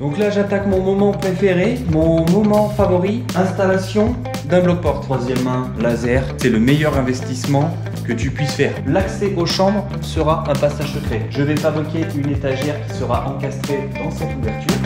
Donc là j'attaque mon moment préféré, mon moment favori, installation d'un bloc-porte. Troisième main, laser, c'est le meilleur investissement que tu puisses faire. L'accès aux chambres sera un passage secret. Je vais fabriquer une étagère qui sera encastrée dans cette ouverture.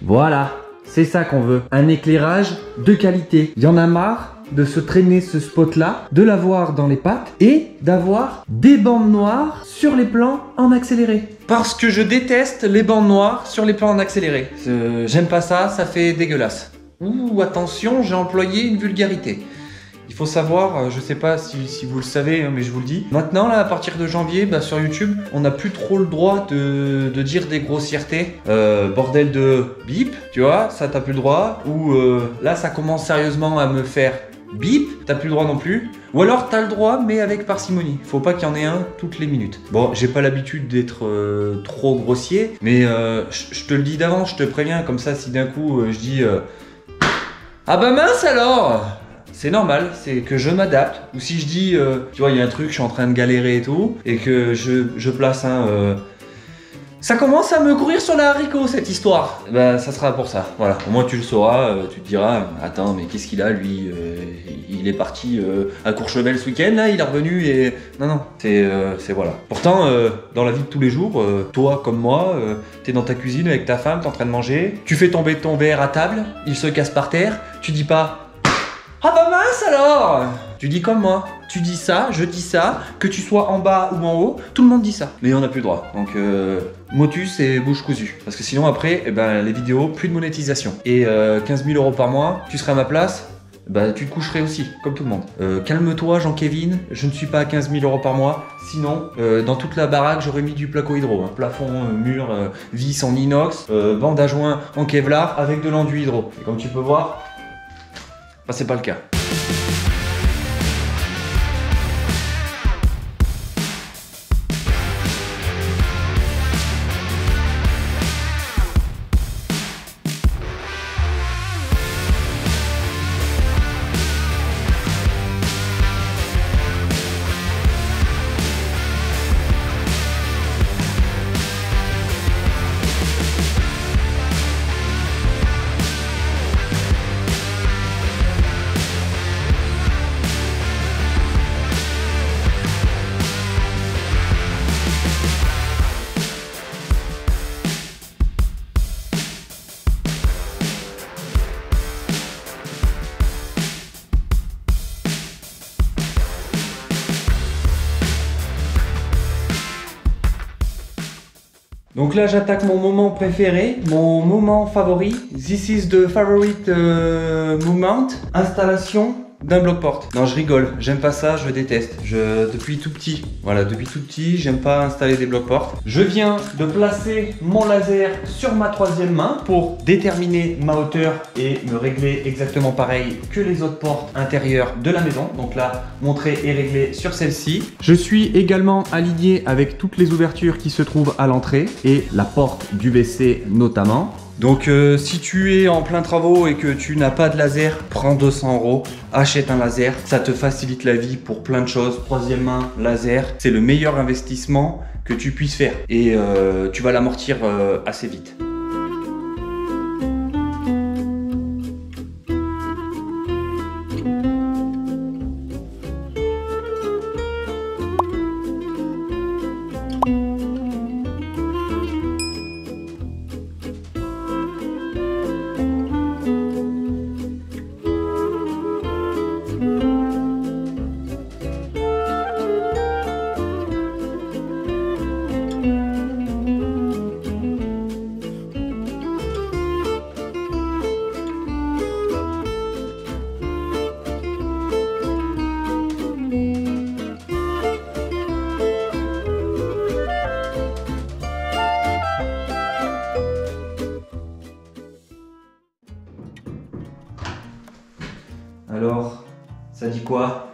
Voilà, c'est ça qu'on veut. Un éclairage de qualité. Il y en a marre de se traîner ce spot là, de l'avoir dans les pattes et d'avoir des bandes noires sur les plans en accéléré. Parce que je déteste les bandes noires sur les plans en accéléré. J'aime pas ça, ça fait dégueulasse. Ouh, attention, j'ai employé une vulgarité. Il faut savoir, je sais pas si vous le savez, mais je vous le dis. Maintenant, là, à partir de janvier, sur YouTube, on n'a plus trop le droit de dire des grossièretés. Bordel de bip, tu vois, ça t'as plus le droit. Ou là, ça commence sérieusement à me faire bip, t'as plus le droit non plus. Ou alors t'as le droit, mais avec parcimonie. Faut pas qu'il y en ait un toutes les minutes. Bon, j'ai pas l'habitude d'être trop grossier, mais je te le dis d'avance, je te préviens. Comme ça, si d'un coup je dis ah bah mince alors, c'est normal, c'est que je m'adapte. Ou si je dis, tu vois, il y a un truc, je suis en train de galérer et tout, et que je place un... ça commence à me courir sur la haricot, cette histoire. Ben, ça sera pour ça, voilà. Au moins tu le sauras, tu te diras, attends, mais qu'est-ce qu'il a, lui il est parti à Courchevel ce week-end, là, il est revenu et... Non, c'est voilà. Pourtant, dans la vie de tous les jours, toi comme moi, t'es dans ta cuisine avec ta femme, t'es en train de manger, tu fais tomber ton verre à table, il se casse par terre, tu dis pas... Ah bah mince alors! Tu dis comme moi, tu dis ça, je dis ça, que tu sois en bas ou en haut, tout le monde dit ça. Mais on n'a plus le droit, donc motus et bouche cousue. Parce que sinon après, les vidéos, plus de monétisation. Et 15 000 € par mois, tu serais à ma place, tu te coucherais aussi, comme tout le monde. Calme-toi Jean-Kévin, je ne suis pas à 15 000 € par mois, sinon dans toute la baraque j'aurais mis du placo hydro. Plafond, mur, vis en inox, bande à joint en Kevlar avec de l'enduit hydro. Et comme tu peux voir, c'est pas le cas. Donc là j'attaque mon moment préféré, mon moment favori. This is the favorite moment. Installation d'un bloc-porte. Non, je rigole, j'aime pas ça, je déteste. Depuis tout petit, voilà, depuis tout petit, j'aime pas installer des blocs-portes. Je viens de placer mon laser sur ma troisième main pour déterminer ma hauteur et me régler exactement pareil que les autres portes intérieures de la maison. Donc là, montré et réglé sur celle-ci. Je suis également aligné avec toutes les ouvertures qui se trouvent à l'entrée et la porte du WC notamment. Donc si tu es en plein travaux et que tu n'as pas de laser, prends 200 €, achète un laser, ça te facilite la vie pour plein de choses. Troisième main, laser, c'est le meilleur investissement que tu puisses faire et tu vas l'amortir assez vite. dit quoi?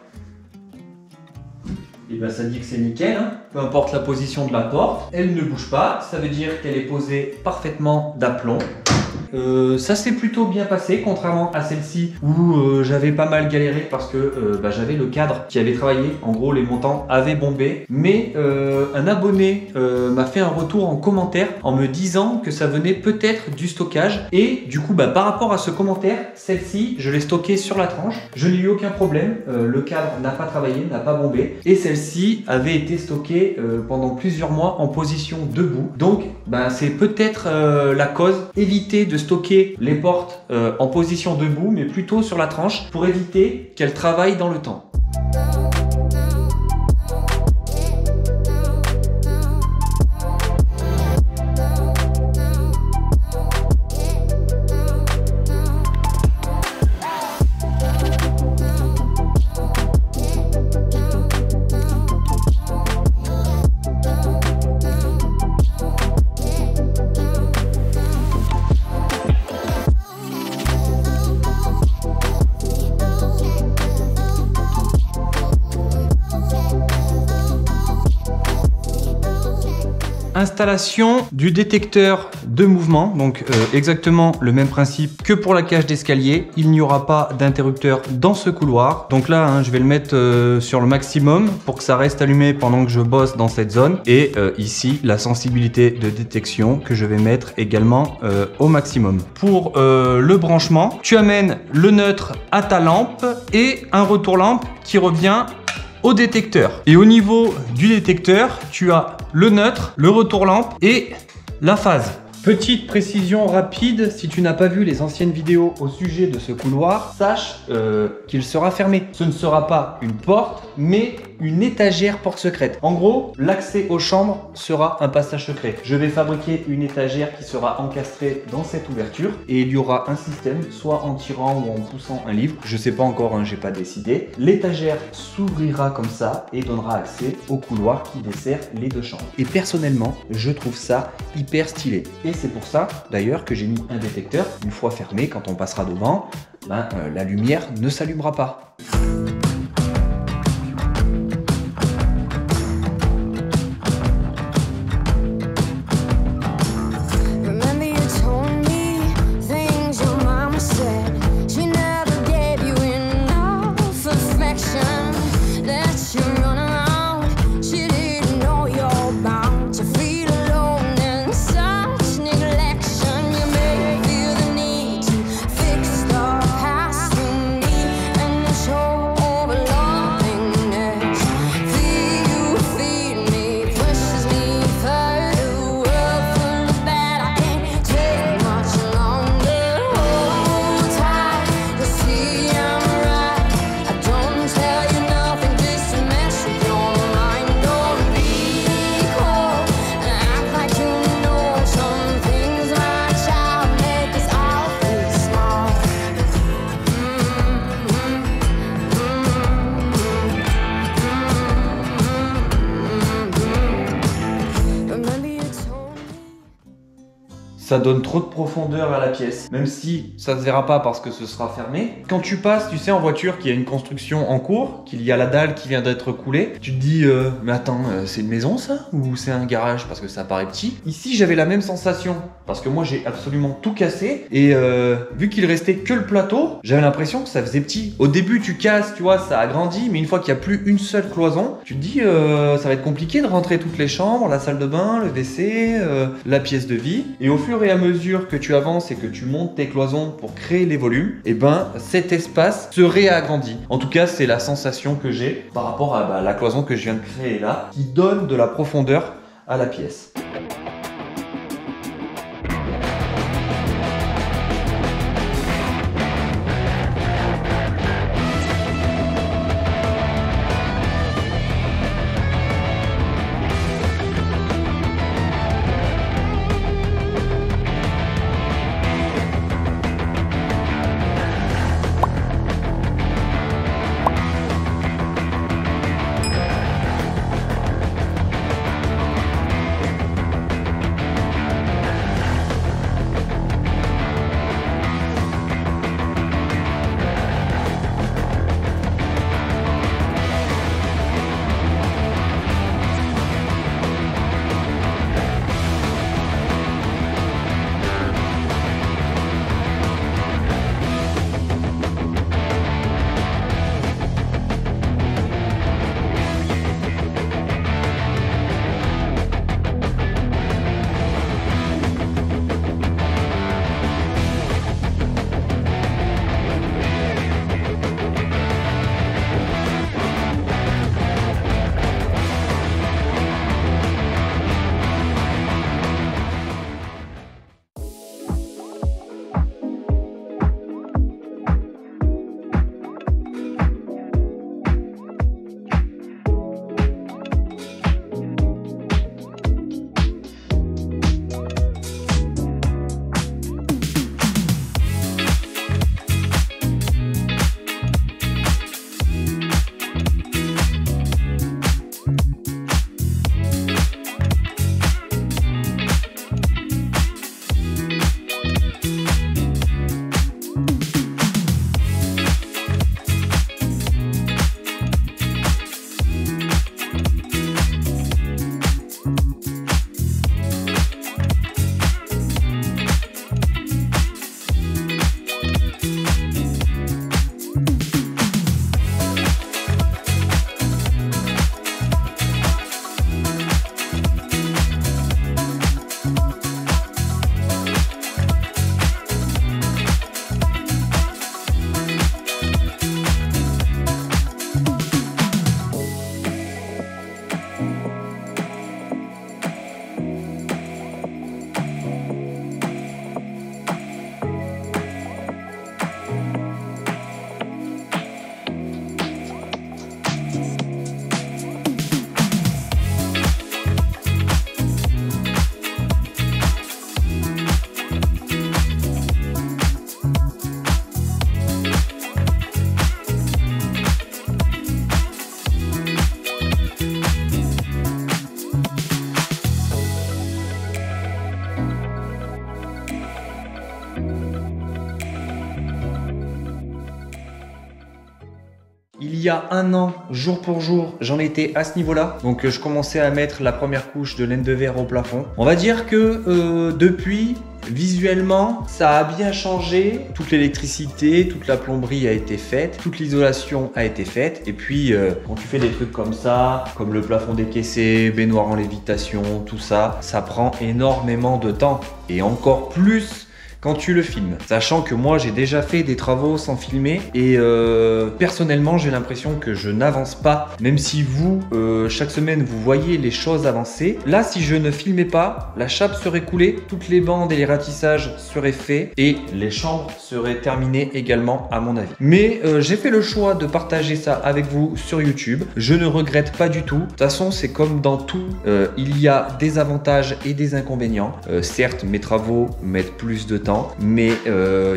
Et bien ça dit que c'est nickel, hein. Peu importe la position de la porte, elle ne bouge pas, ça veut dire qu'elle est posée parfaitement d'aplomb. Ça s'est plutôt bien passé, contrairement à celle-ci où j'avais pas mal galéré parce que j'avais le cadre qui avait travaillé. En gros, les montants avaient bombé. Mais un abonné m'a fait un retour en commentaire en me disant que ça venait peut-être du stockage. Et du coup, par rapport à ce commentaire, celle-ci, je l'ai stockée sur la tranche. Je n'ai eu aucun problème. Le cadre n'a pas travaillé, n'a pas bombé. Et celle-ci avait été stockée pendant plusieurs mois en position debout. Donc, c'est peut-être la cause. Éviter de stocker les portes en position debout, mais plutôt sur la tranche pour éviter qu'elles travaillent dans le temps. Installation du détecteur de mouvement, donc exactement le même principe que pour la cage d'escalier. Il n'y aura pas d'interrupteur dans ce couloir. Donc là, je vais le mettre sur le maximum pour que ça reste allumé pendant que je bosse dans cette zone. Et ici, la sensibilité de détection que je vais mettre également au maximum. Pour le branchement, tu amènes le neutre à ta lampe et un retour lampe qui revient au détecteur. Et au niveau du détecteur, tu as le neutre, le retour lampe et la phase. Petite précision rapide, si tu n'as pas vu les anciennes vidéos au sujet de ce couloir, sache qu'il sera fermé. Ce ne sera pas une porte, mais une étagère porte secrète. En gros, l'accès aux chambres sera un passage secret. Je vais fabriquer une étagère qui sera encastrée dans cette ouverture et il y aura un système, soit en tirant ou en poussant un livre. Je sais pas encore, j'ai pas décidé. L'étagère s'ouvrira comme ça et donnera accès au couloir qui dessert les deux chambres. Et personnellement, je trouve ça hyper stylé. Et c'est pour ça, d'ailleurs, que j'ai mis un détecteur. Une fois fermé, quand on passera devant, la lumière ne s'allumera pas. Ça donne trop de profondeur à la pièce, même si ça se verra pas parce que ce sera fermé. Quand tu passes, tu sais, en voiture, qu'il y a une construction en cours, qu'il y a la dalle qui vient d'être coulée, tu te dis mais attends, c'est une maison ça? Ou c'est un garage parce que ça paraît petit? Ici, j'avais la même sensation parce que moi j'ai absolument tout cassé et vu qu'il restait que le plateau, j'avais l'impression que ça faisait petit. Au début, tu casses, tu vois, ça agrandit, mais une fois qu'il n'y a plus une seule cloison, tu te dis ça va être compliqué de rentrer toutes les chambres, la salle de bain, le WC, la pièce de vie. Et au fur et à mesure que tu avances et que tu montes tes cloisons pour créer les volumes, et cet espace se réagrandit. En tout cas, c'est la sensation que j'ai par rapport à la cloison que je viens de créer là, qui donne de la profondeur à la pièce. il y a un an, jour pour jour, j'en étais à ce niveau-là. Donc je commençais à mettre la première couche de laine de verre au plafond. On va dire que depuis, visuellement, ça a bien changé. Toute l'électricité, toute la plomberie a été faite, toute l'isolation a été faite. Et puis, quand tu fais des trucs comme ça, comme le plafond décaissé, baignoire en lévitation, tout ça, ça prend énormément de temps. Et encore plus quand tu le filmes. Sachant que moi, j'ai déjà fait des travaux sans filmer et personnellement, j'ai l'impression que je n'avance pas. Même si vous, chaque semaine, vous voyez les choses avancer. Là, si je ne filmais pas, la chape serait coulée, toutes les bandes et les ratissages seraient faits et les chambres seraient terminées également, à mon avis. Mais j'ai fait le choix de partager ça avec vous sur YouTube. Je ne regrette pas du tout. De toute façon, c'est comme dans tout. Il y a des avantages et des inconvénients. Certes, mes travaux mettent plus de temps. Mais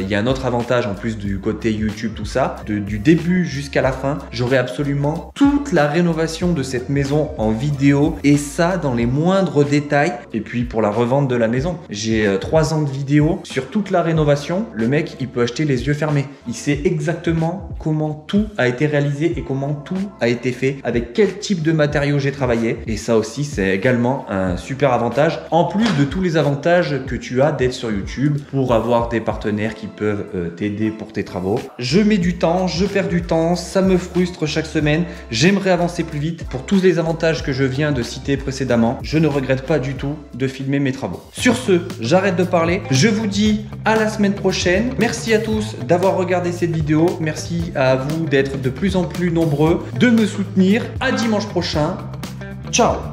il y a un autre avantage en plus du côté YouTube, tout ça, du début jusqu'à la fin, j'aurai absolument toute la rénovation de cette maison en vidéo et ça dans les moindres détails. Et puis pour la revente de la maison, j'ai 3 ans de vidéo sur toute la rénovation. Le mec, il peut acheter les yeux fermés. Il sait exactement comment tout a été réalisé et comment tout a été fait, avec quel type de matériaux j'ai travaillé. Et ça aussi, c'est également un super avantage, en plus de tous les avantages que tu as d'être sur YouTube pour avoir des partenaires qui peuvent t'aider pour tes travaux. Je mets du temps, je perds du temps, ça me frustre chaque semaine. J'aimerais avancer plus vite. Pour tous les avantages que je viens de citer précédemment, je ne regrette pas du tout de filmer mes travaux. Sur ce, j'arrête de parler. Je vous dis à la semaine prochaine. Merci à tous d'avoir regardé cette vidéo. Merci à vous d'être de plus en plus nombreux, de me soutenir. À dimanche prochain. Ciao!